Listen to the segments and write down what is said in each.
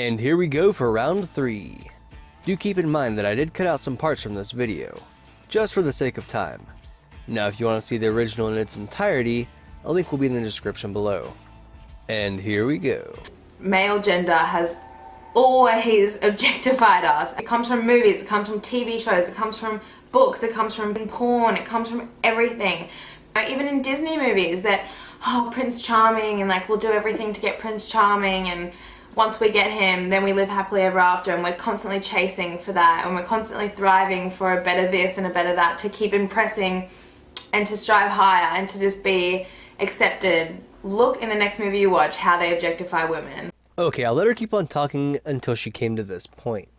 And here we go for round 3. Do keep in mind that I did cut out some parts from this video, just for the sake of time. Now if you want to see the original in its entirety, a link will be in the description below. And here we go. Male gender has always objectified us. It comes from movies, it comes from TV shows, it comes from books, it comes from porn, it comes from everything. Even in Disney movies that, oh, Prince Charming, and like we'll do everything to get Prince Charming, and once we get him then we live happily ever after, and we're constantly chasing for that, and we're constantly thriving for a better this and a better that to keep impressing and to strive higher and to just be accepted. Look in the next movie you watch how they objectify women. Okay, I'll let her keep on talking until she came to this point.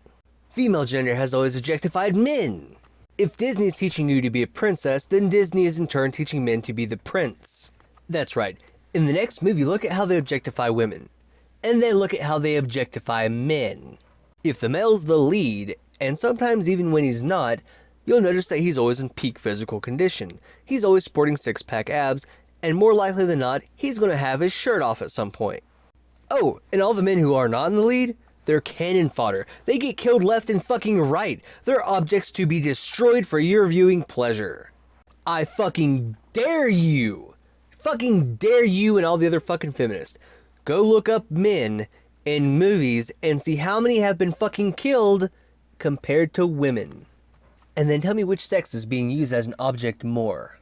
Female gender has always objectified men. If Disney is teaching you to be a princess, then Disney is in turn teaching men to be the prince. That's right. In the next movie, look at how they objectify women. And then look at how they objectify men. If the male's the lead, and sometimes even when he's not, you'll notice that he's always in peak physical condition. He's always sporting six-pack abs, and more likely than not, he's going to have his shirt off at some point. Oh, and all the men who are not in the lead, they're cannon fodder. They get killed left and fucking right. They're objects to be destroyed for your viewing pleasure. I fucking dare you. Fucking dare you and all the other fucking feminists. Go look up men in movies and see how many have been fucking killed compared to women. And then tell me which sex is being used as an object more.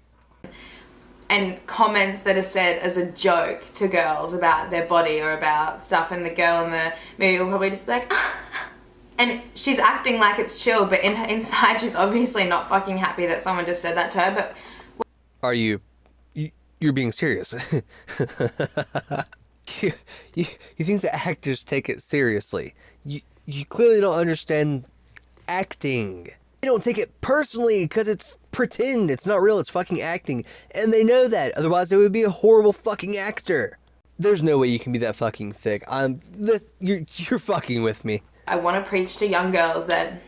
And comments that are said as a joke to girls about their body or about stuff, and the girl in the movie will probably just be like, ah. And she's acting like it's chill, but inside she's obviously not fucking happy that someone just said that to her. But are you're being serious? you think the actors take it seriously? You clearly don't understand acting. They don't take it personally because it's pretend, it's not real, it's fucking acting. And they know that, otherwise they would be a horrible fucking actor. There's no way you can be that fucking thick. You're fucking with me. I want to preach to young girls that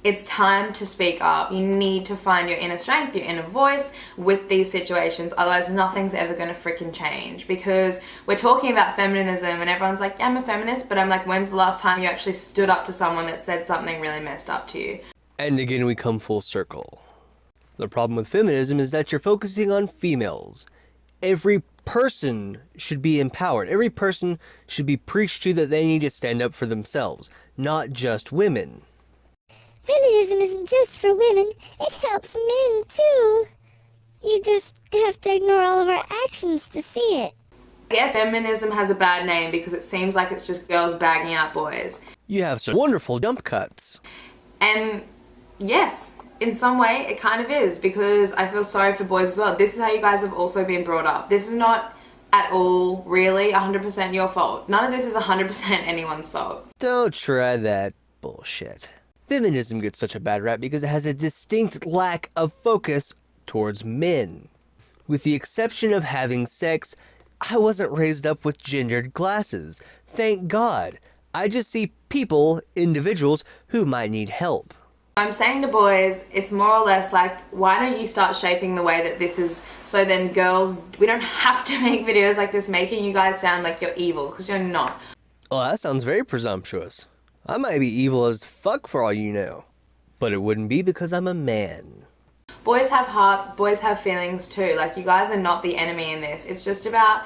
it's time to speak up. You need to find your inner strength, your inner voice with these situations, otherwise nothing's ever going to freaking change. Because we're talking about feminism and everyone's like, yeah, I'm a feminist, but I'm like, when's the last time you actually stood up to someone that said something really messed up to you? And again we come full circle. The problem with feminism is that you're focusing on females. Every person should be empowered. Every person should be preached to that they need to stand up for themselves, not just women. Feminism isn't just for women, it helps men too. You just have to ignore all of our actions to see it. I guess feminism has a bad name because it seems like it's just girls bagging out boys. You have some wonderful jump cuts. And yes, in some way it kind of is, because I feel sorry for boys as well. This is how you guys have also been brought up. This is not at all really 100% your fault. None of this is 100% anyone's fault. Don't try that bullshit. Feminism gets such a bad rap because it has a distinct lack of focus towards men. With the exception of having sex, I wasn't raised up with gendered glasses. Thank God. I just see people, individuals, who might need help. I'm saying to boys, it's more or less like, why don't you start shaping the way that this is, so then girls, we don't have to make videos like this making you guys sound like you're evil, because you're not. Oh, that sounds very presumptuous. I might be evil as fuck for all you know. But it wouldn't be because I'm a man. Boys have hearts, boys have feelings too. Like, you guys are not the enemy in this. It's just about,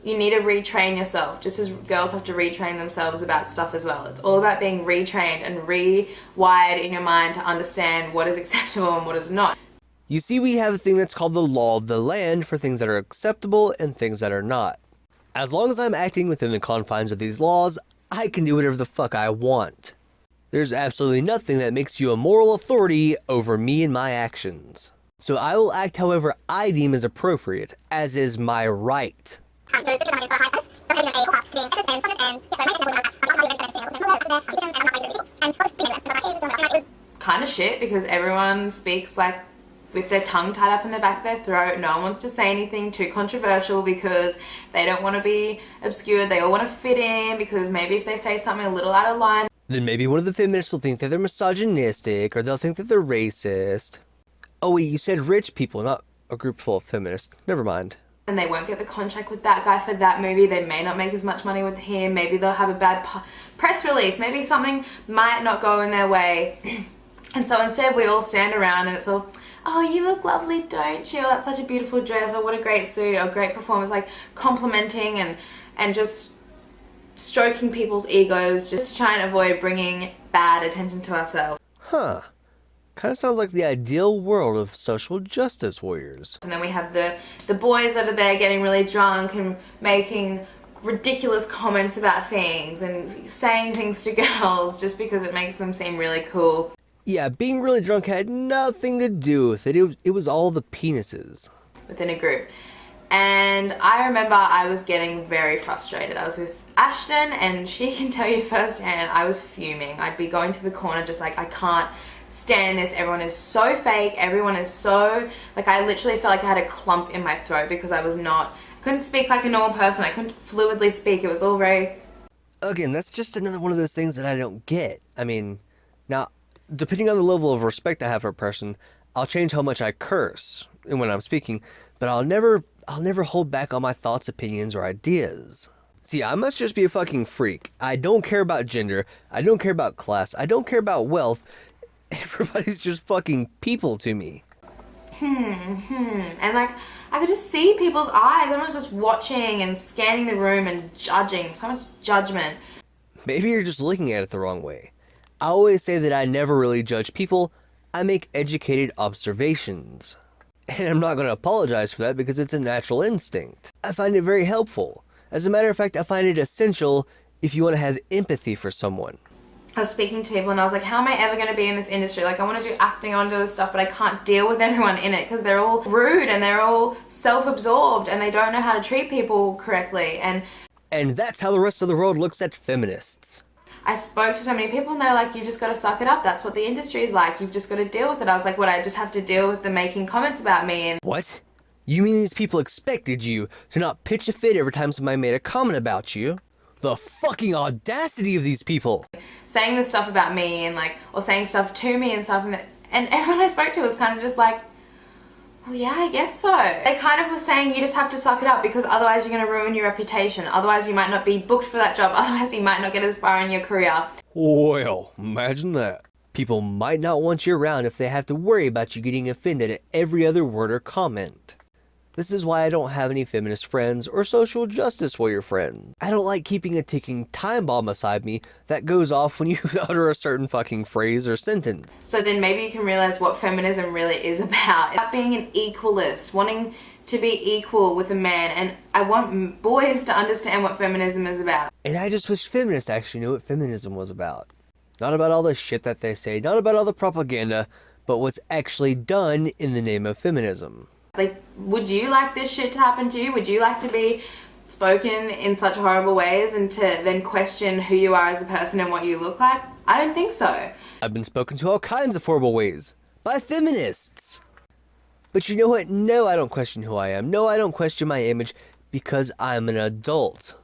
you need to retrain yourself, just as girls have to retrain themselves about stuff as well. It's all about being retrained and rewired in your mind to understand what is acceptable and what is not. You see, we have a thing that's called the law of the land for things that are acceptable and things that are not. As long as I'm acting within the confines of these laws, I can do whatever the fuck I want. There's absolutely nothing that makes you a moral authority over me and my actions. So I will act however I deem is appropriate, as is my right. Kind of shit, because everyone speaks like with their tongue tied up in the back of their throat. No one wants to say anything too controversial because they don't want to be obscure. They all want to fit in, because maybe if they say something a little out of line, then maybe one of the feminists will think that they're misogynistic, or they'll think that they're racist. Oh wait, you said rich people, not a group full of feminists. Never mind. and they won't get the contract with that guy for that movie. They may not make as much money with him. Maybe they'll have a bad press release. Maybe something might not go in their way. And so instead we all stand around and it's all, oh, you look lovely, don't you? Oh, that's such a beautiful dress. Oh, what a great suit. Or great performance. Like complimenting and just stroking people's egos, just to try and avoid bringing bad attention to ourselves. Huh. Kind of sounds like the ideal world of social justice warriors. And then we have the boys that are there getting really drunk and making ridiculous comments about things and saying things to girls just because it makes them seem really cool. Yeah, being really drunk had nothing to do with it. It was all the penises. Within a group. And I remember I was getting very frustrated. I was with Ashton and she can tell you firsthand, I was fuming. I'd be going to the corner just like, I can't stand this. Everyone is so fake. Everyone is so, like, I literally felt like I had a clump in my throat because I couldn't speak like a normal person. I couldn't fluidly speak. It was all very... Again, that's just another one of those things that I don't get. I mean, now, depending on the level of respect I have for a person, I'll change how much I curse when I'm speaking, but I'll never hold back on my thoughts, opinions, or ideas. See, I must just be a fucking freak. I don't care about gender. I don't care about class. I don't care about wealth. Everybody's just fucking people to me. And like, I could just see people's eyes. Everyone's just watching and scanning the room and judging. So much judgment. Maybe you're just looking at it the wrong way. I always say that I never really judge people. I make educated observations. And I'm not going to apologize for that because it's a natural instinct. I find it very helpful. As a matter of fact, I find it essential if you want to have empathy for someone. I was speaking to people and I was like, how am I ever going to be in this industry? Like, I want to do acting, I want to do this stuff, but I can't deal with everyone in it because they're all rude and they're all self-absorbed and they don't know how to treat people correctly. And that's how the rest of the world looks at feminists. I spoke to so many people and they're like, you've just got to suck it up. That's what the industry is like. You've just got to deal with it. I was like, what, I just have to deal with them making comments about me? And what? You mean these people expected you to not pitch a fit every time somebody made a comment about you? The fucking audacity of these people! Saying this stuff about me and like, or saying stuff to me and stuff, and everyone I spoke to was kind of just like, well, yeah, I guess so. They kind of were saying you just have to suck it up because otherwise you're going to ruin your reputation. Otherwise you might not be booked for that job. Otherwise you might not get as far in your career. Well, imagine that. People might not want you around if they have to worry about you getting offended at every other word or comment. This is why I don't have any feminist friends or social justice warrior friends. I don't like keeping a ticking time bomb beside me that goes off when you utter a certain fucking phrase or sentence. So then maybe you can realize what feminism really is about. It's about being an equalist, wanting to be equal with a man, and I want boys to understand what feminism is about. And I just wish feminists actually knew what feminism was about. Not about all the shit that they say, not about all the propaganda, but what's actually done in the name of feminism. Like, would you like this shit to happen to you? Would you like to be spoken in such horrible ways and to then question who you are as a person and what you look like? I don't think so. I've been spoken to all kinds of horrible ways. By feminists. But you know what? No, I don't question who I am. No, I don't question my image because I'm an adult.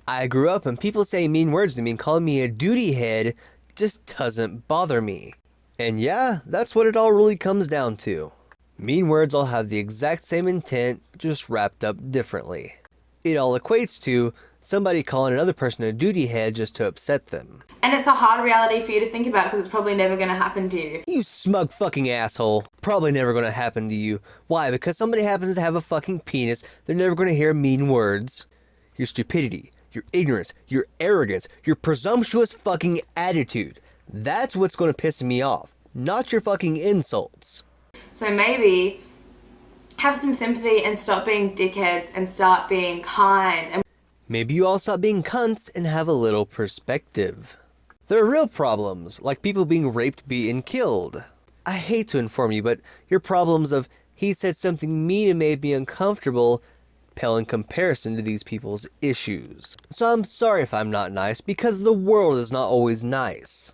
I grew up and people saying mean words to me and calling me a duty head just doesn't bother me. And yeah, that's what it all really comes down to. Mean words all have the exact same intent, just wrapped up differently. It all equates to somebody calling another person a duty head just to upset them. And it's a hard reality for you to think about because it's probably never going to happen to you. You smug fucking asshole. Probably never going to happen to you. Why? Because somebody happens to have a fucking penis, they're never going to hear mean words. Your stupidity, your ignorance, your arrogance, your presumptuous fucking attitude. That's what's going to piss me off. Not your fucking insults. So maybe have some sympathy and stop being dickheads and start being kind. And maybe you all stop being cunts and have a little perspective. There are real problems, like people being raped, beaten, killed. I hate to inform you, but your problems of he said something mean and made me uncomfortable pale in comparison to these people's issues. So I'm sorry if I'm not nice, because the world is not always nice.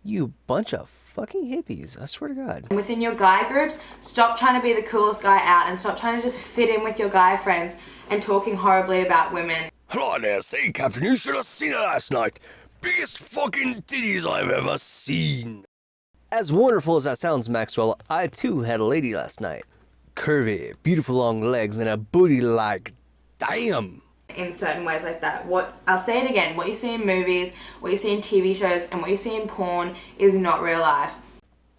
You bunch of fucking hippies, I swear to God. within your guy groups, stop trying to be the coolest guy out and stop trying to just fit in with your guy friends and talking horribly about women. Hello there, say Captain, you should have seen it last night. Biggest fucking titties I've ever seen. As wonderful as that sounds, Maxwell, I too had a lady last night. curvy, beautiful long legs, and a booty like, damn. In certain ways like that. I'll say it again, what you see in movies, what you see in TV shows, and what you see in porn is not real life.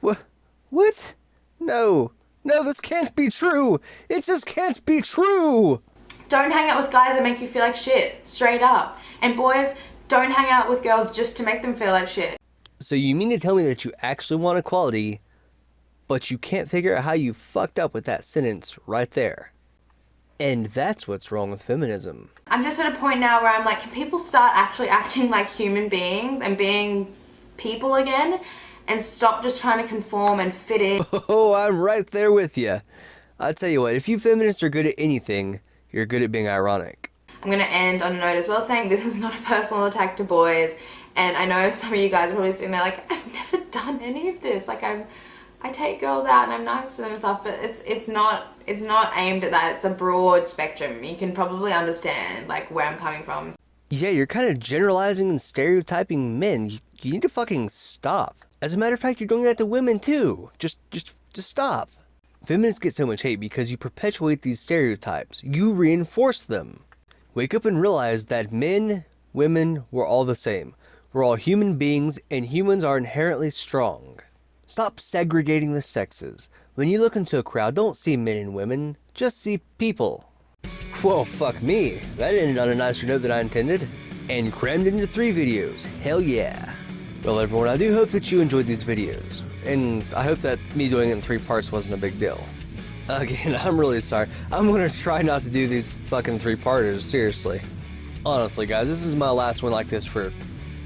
What? No, this can't be true. It just can't be true. Don't hang out with guys that make you feel like shit, straight up. And boys, don't hang out with girls just to make them feel like shit. So you mean to tell me that you actually want equality, but you can't figure out how you fucked up with that sentence right there? And that's what's wrong with feminism. I'm just at a point now where I'm like, can people start actually acting like human beings and being people again? And stop just trying to conform and fit in. Oh, I'm right there with you. I'll tell you what, if you feminists are good at anything, you're good at being ironic. I'm going to end on a note as well saying this is not a personal attack to boys. And I know some of you guys are probably sitting there like, I've never done any of this. Like I take girls out and I'm nice to them and stuff, but it's not aimed at that. It's a broad spectrum. You can probably understand like where I'm coming from. Yeah, you're kind of generalizing and stereotyping men. You need to fucking stop. As a matter of fact, you're doing that to women too. Just stop. Feminists get so much hate because you perpetuate these stereotypes. You reinforce them. Wake up and realize that men, women, we're all the same. We're all human beings, and humans are inherently strong. Stop segregating the sexes. When you look into a crowd, don't see men and women, just see people. Well, fuck me. That ended on a nicer note than I intended. And crammed into 3 videos. Hell yeah. Well, everyone, I do hope that you enjoyed these videos. And I hope that me doing it in 3 parts wasn't a big deal. Again, I'm really sorry. I'm gonna try not to do these fucking 3-parters, seriously. Honestly, guys, this is my last one like this for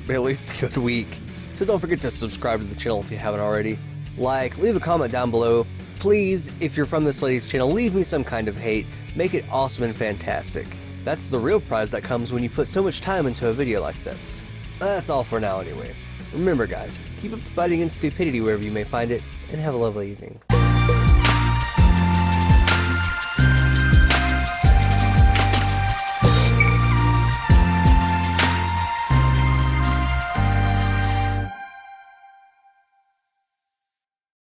at least a good week. So don't forget to subscribe to the channel if you haven't already. Leave a comment down below. Please, if you're from this lady's channel, leave me some kind of hate. Make it awesome and fantastic. That's the real prize that comes when you put so much time into a video like this. That's all for now anyway. Remember guys, keep up the fight against stupidity wherever you may find it, and have a lovely evening.